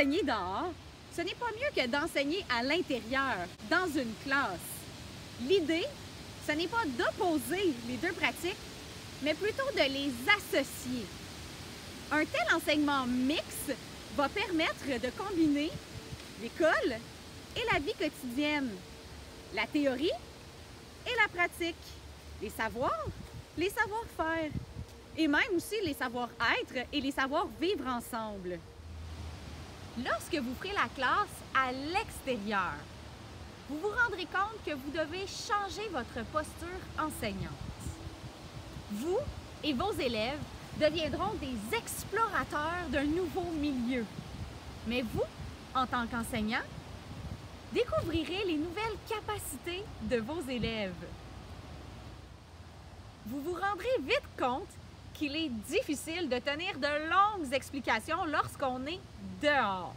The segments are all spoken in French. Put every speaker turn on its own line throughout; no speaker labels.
enseigner dehors, ce n'est pas mieux que d'enseigner à l'intérieur, dans une classe. L'idée, ce n'est pas d'opposer les deux pratiques, mais plutôt de les associer. Un tel enseignement mixte va permettre de combiner l'école et la vie quotidienne, la théorie et la pratique, les savoirs, les savoir-faire, et même aussi les savoir-être et les savoir-vivre ensemble. Lorsque vous ferez la classe à l'extérieur, vous vous rendrez compte que vous devez changer votre posture enseignante. Vous et vos élèves deviendront des explorateurs d'un nouveau milieu. Mais vous, en tant qu'enseignant, découvrirez les nouvelles capacités de vos élèves. Vous vous rendrez vite compte qu'il est difficile de tenir de longues explications lorsqu'on est dehors.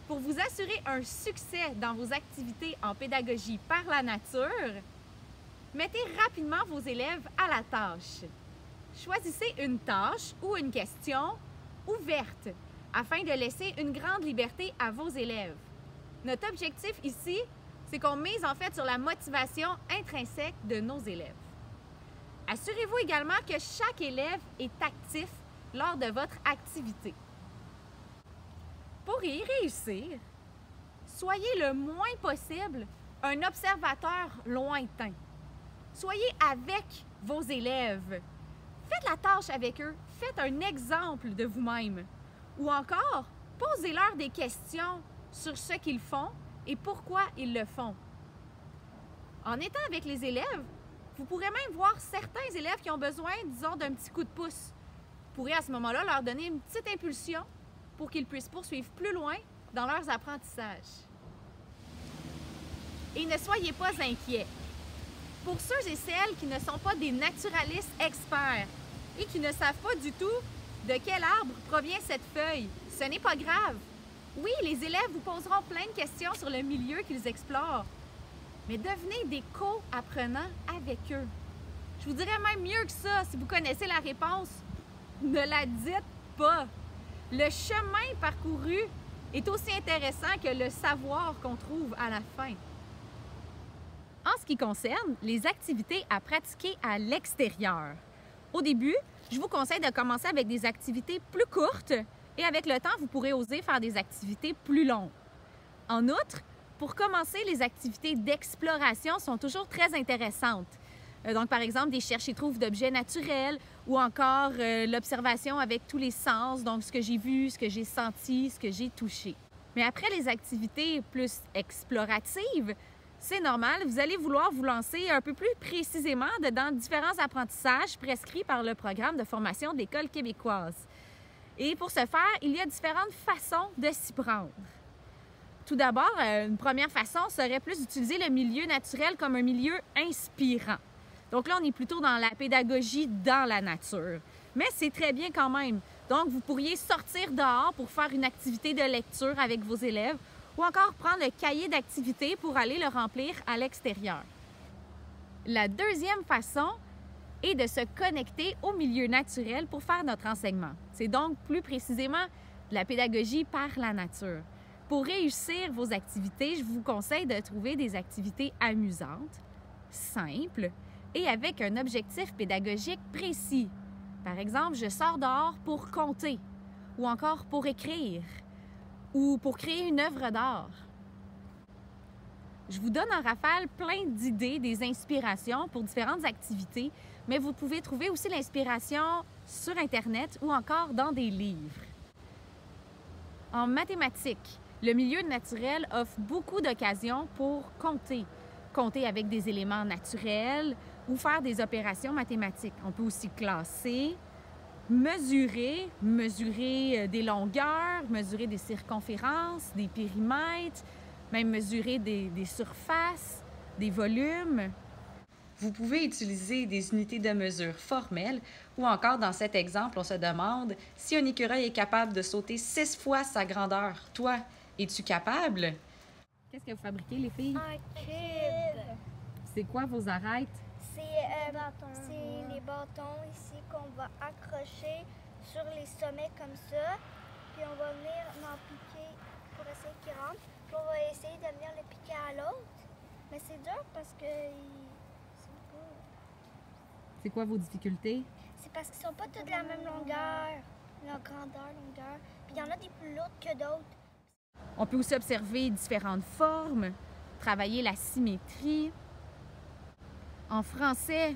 Pour vous assurer un succès dans vos activités en pédagogie par la nature, mettez rapidement vos élèves à la tâche. Choisissez une tâche ou une question ouverte afin de laisser une grande liberté à vos élèves. Notre objectif ici, c'est qu'on mise en fait sur la motivation intrinsèque de nos élèves. Assurez-vous également que chaque élève est actif lors de votre activité. Pour y réussir, soyez le moins possible un observateur lointain. Soyez avec vos élèves. Faites la tâche avec eux. Faites un exemple de vous-même. Ou encore, posez-leur des questions sur ce qu'ils font et pourquoi ils le font. En étant avec les élèves, vous pourrez même voir certains élèves qui ont besoin, disons, d'un petit coup de pouce. Vous pourrez à ce moment-là leur donner une petite impulsion pour qu'ils puissent poursuivre plus loin dans leurs apprentissages. Et ne soyez pas inquiets. Pour ceux et celles qui ne sont pas des naturalistes experts et qui ne savent pas du tout de quel arbre provient cette feuille, ce n'est pas grave. Oui, les élèves vous poseront plein de questions sur le milieu qu'ils explorent, mais devenez des co-apprenants avec eux. Je vous dirais même mieux que ça, si vous connaissez la réponse, ne la dites pas. Le chemin parcouru est aussi intéressant que le savoir qu'on trouve à la fin. En ce qui concerne les activités à pratiquer à l'extérieur, au début, je vous conseille de commencer avec des activités plus courtes et avec le temps, vous pourrez oser faire des activités plus longues. En outre, pour commencer, les activités d'exploration sont toujours très intéressantes. Donc, par exemple, des cherche-et-trouve d'objets naturels ou encore l'observation avec tous les sens, donc ce que j'ai vu, ce que j'ai senti, ce que j'ai touché. Mais après les activités plus exploratives, c'est normal, vous allez vouloir vous lancer un peu plus précisément dans différents apprentissages prescrits par le programme de formation de l'École québécoise. Et pour ce faire, il y a différentes façons de s'y prendre. Tout d'abord, une première façon serait plus d'utiliser le milieu naturel comme un milieu inspirant. Donc là, on est plutôt dans la pédagogie dans la nature. Mais c'est très bien quand même. Donc, vous pourriez sortir dehors pour faire une activité de lecture avec vos élèves ou encore prendre le cahier d'activité pour aller le remplir à l'extérieur. La deuxième façon est de se connecter au milieu naturel pour faire notre enseignement. C'est donc plus précisément de la pédagogie par la nature. Pour réussir vos activités, je vous conseille de trouver des activités amusantes, simples et avec un objectif pédagogique précis. Par exemple, je sors dehors pour compter ou encore pour écrire ou pour créer une œuvre d'art. Je vous donne en rafale plein d'idées, des inspirations pour différentes activités, mais vous pouvez trouver aussi l'inspiration sur Internet ou encore dans des livres. En mathématiques, le milieu naturel offre beaucoup d'occasions pour compter. Compter avec des éléments naturels ou faire des opérations mathématiques. On peut aussi classer, mesurer des longueurs, mesurer des circonférences, des périmètres, même mesurer des surfaces, des volumes.
Vous pouvez utiliser des unités de mesure formelles ou encore dans cet exemple, on se demande si un écureuil est capable de sauter 6 fois sa grandeur. Toi, es-tu capable?
Qu'est-ce que vous fabriquez, les filles?
Un cube.
C'est quoi vos arêtes?
C'est les bâtons ici qu'on va accrocher sur les sommets comme ça. puis on va venir m'en piquer pour essayer qu'il rentre. Puis on va essayer de venir le piquer à l'autre. Mais c'est dur parce que
C'est quoi vos difficultés?
c'est parce qu'ils sont pas tous de la même longueur, leur grandeur, longueur. Puis il y en a des plus lourdes que d'autres.
On peut aussi observer différentes formes, travailler la symétrie. En français,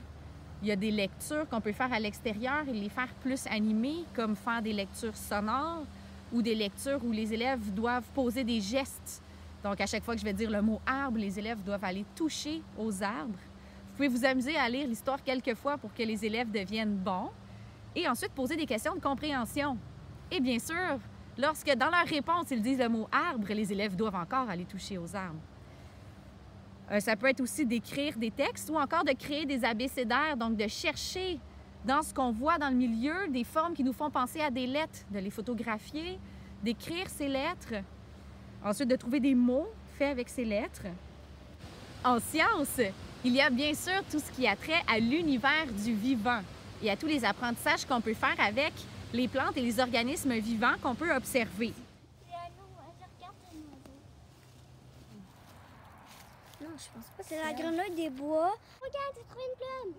il y a des lectures qu'on peut faire à l'extérieur et les faire plus animées, comme faire des lectures sonores ou des lectures où les élèves doivent poser des gestes. Donc, à chaque fois que je vais dire le mot arbre, les élèves doivent aller toucher aux arbres. Vous pouvez vous amuser à lire l'histoire quelques fois pour que les élèves deviennent bons et ensuite poser des questions de compréhension. Et bien sûr, lorsque dans leur réponse, ils disent le mot arbre, les élèves doivent encore aller toucher aux arbres. Ça peut être aussi d'écrire des textes ou encore de créer des abécédaires, donc de chercher dans ce qu'on voit dans le milieu des formes qui nous font penser à des lettres, de les photographier, d'écrire ces lettres, ensuite de trouver des mots faits avec ces lettres. En sciences, il y a bien sûr tout ce qui a trait à l'univers du vivant et à tous les apprentissages qu'on peut faire avec les plantes et les organismes vivants qu'on peut observer.
Non, je pense pas. C'est la grenouille des bois. Regarde, j'ai trouvé une plume.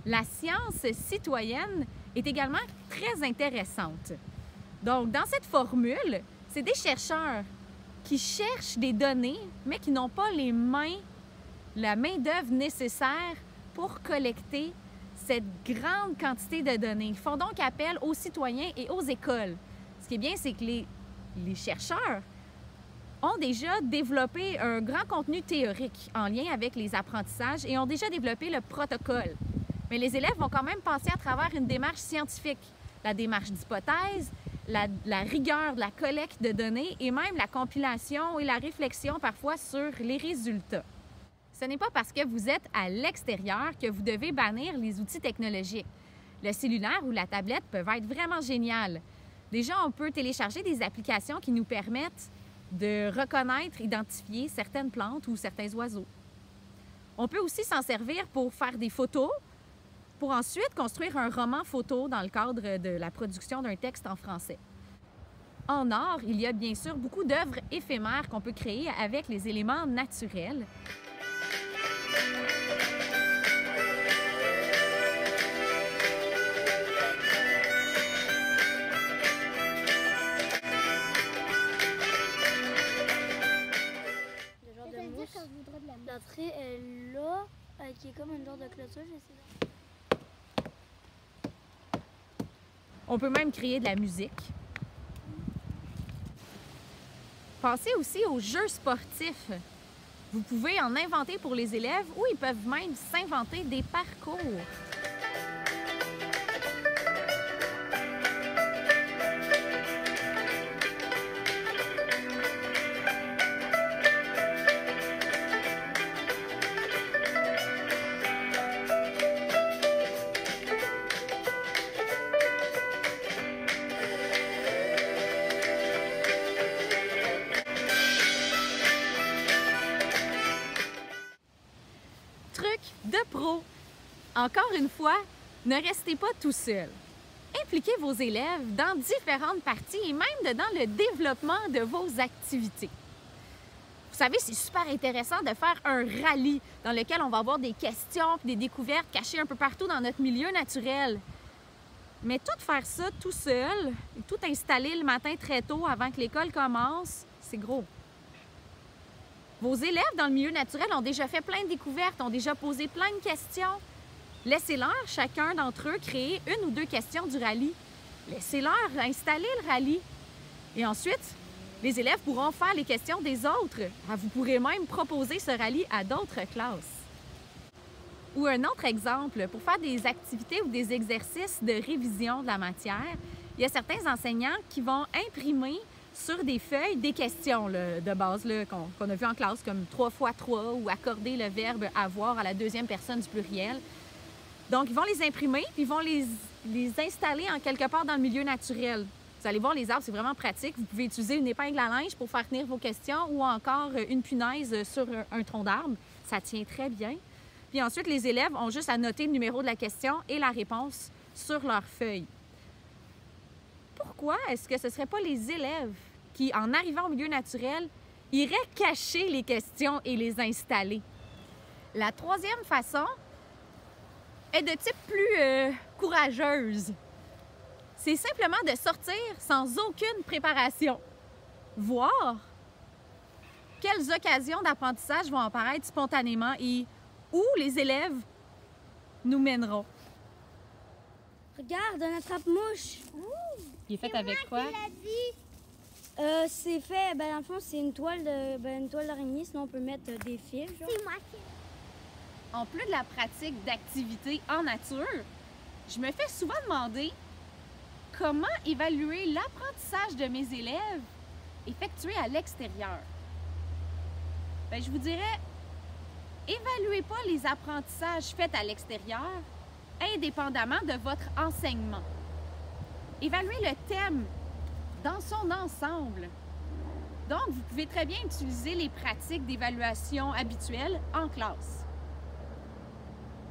La science citoyenne est également très intéressante. Donc, dans cette formule, c'est des chercheurs qui cherchent des données, mais qui n'ont pas la main-d'œuvre nécessaire pour collecter cette grande quantité de données. Ils font donc appel aux citoyens et aux écoles. Ce qui est bien, c'est que les chercheurs ont déjà développé un grand contenu théorique en lien avec les apprentissages et ont déjà développé le protocole. Mais les élèves vont quand même passer à travers une démarche scientifique, la démarche d'hypothèse, la rigueur de la collecte de données et même la compilation et la réflexion parfois sur les résultats. Ce n'est pas parce que vous êtes à l'extérieur que vous devez bannir les outils technologiques. Le cellulaire ou la tablette peuvent être vraiment géniales. Déjà, on peut télécharger des applications qui nous permettent de reconnaître, identifier certaines plantes ou certains oiseaux. On peut aussi s'en servir pour faire des photos, pour ensuite construire un roman photo dans le cadre de la production d'un texte en français. En art, il y a bien sûr beaucoup d'œuvres éphémères qu'on peut créer avec les éléments naturels.
L'entrée est là, qui est comme une genre de clôture.
On peut même créer de la musique. Pensez aussi aux jeux sportifs. Vous pouvez en inventer pour les élèves ou ils peuvent même s'inventer des parcours. De pro. Encore une fois, ne restez pas tout seul. Impliquez vos élèves dans différentes parties et même dans le développement de vos activités. Vous savez, c'est super intéressant de faire un rallye dans lequel on va avoir des questions et des découvertes cachées un peu partout dans notre milieu naturel. Mais tout faire ça tout seul, tout installer le matin très tôt avant que l'école commence, c'est gros. Vos élèves dans le milieu naturel ont déjà fait plein de découvertes, ont déjà posé plein de questions. Laissez-leur, chacun d'entre eux, créer une ou deux questions du rallye. Laissez-leur installer le rallye. Et ensuite, les élèves pourront faire les questions des autres. Vous pourrez même proposer ce rallye à d'autres classes. Ou un autre exemple, pour faire des activités ou des exercices de révision de la matière, il y a certains enseignants qui vont imprimer sur des feuilles des questions de base qu'on a vues en classe, comme 3 x 3 ou accorder le verbe avoir à la deuxième personne du pluriel. Donc, ils vont les imprimer puis ils vont les installer en quelque part dans le milieu naturel. Vous allez voir, les arbres, c'est vraiment pratique. Vous pouvez utiliser une épingle à linge pour faire tenir vos questions ou encore une punaise sur un tronc d'arbre. Ça tient très bien. Puis ensuite, les élèves ont juste à noter le numéro de la question et la réponse sur leur feuille. pourquoi est-ce que ce ne serait pas les élèves qui, en arrivant au milieu naturel, iraient cacher les questions et les installer? La troisième façon est de type plus courageuse. C'est simplement de sortir sans aucune préparation. Voir quelles occasions d'apprentissage vont apparaître spontanément et où les élèves nous mèneront.
Regarde, un attrape-mouche.
Il est fait avec quoi?
C'est fait, dans le fond, c'est une toile d'araignée, sinon on peut mettre des fils. Genre.
C'est moi qui...
En plus de la pratique d'activités en nature, je me fais souvent demander comment évaluer l'apprentissage de mes élèves effectué à l'extérieur. Je vous dirais, évaluez pas les apprentissages faits à l'extérieur indépendamment de votre enseignement. Évaluez le thème dans son ensemble. Donc, vous pouvez très bien utiliser les pratiques d'évaluation habituelles en classe.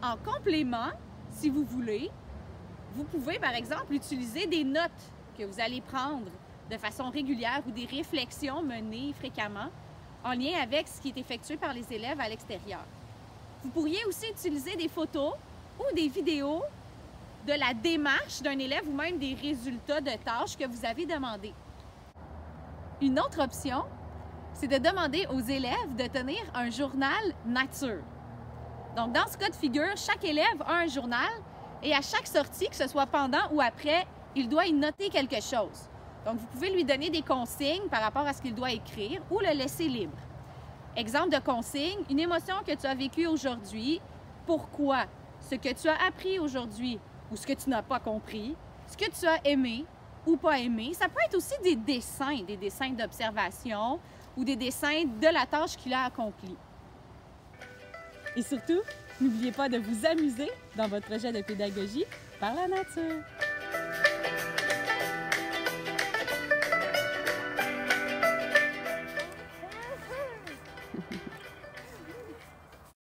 En complément, si vous voulez, vous pouvez, par exemple, utiliser des notes que vous allez prendre de façon régulière ou des réflexions menées fréquemment en lien avec ce qui est effectué par les élèves à l'extérieur. Vous pourriez aussi utiliser des photos ou des vidéos de la démarche d'un élève ou même des résultats de tâches que vous avez demandées. Une autre option, c'est de demander aux élèves de tenir un journal nature. Donc, dans ce cas de figure, chaque élève a un journal et à chaque sortie, que ce soit pendant ou après, il doit y noter quelque chose. Donc, vous pouvez lui donner des consignes par rapport à ce qu'il doit écrire ou le laisser libre. Exemple de consigne, une émotion que tu as vécue aujourd'hui, pourquoi, ce que tu as appris aujourd'hui ou ce que tu n'as pas compris, ce que tu as aimé ou pas aimé. Ça peut être aussi des dessins d'observation ou des dessins de la tâche qu'il a accomplie. Et surtout, n'oubliez pas de vous amuser dans votre projet de pédagogie par la nature.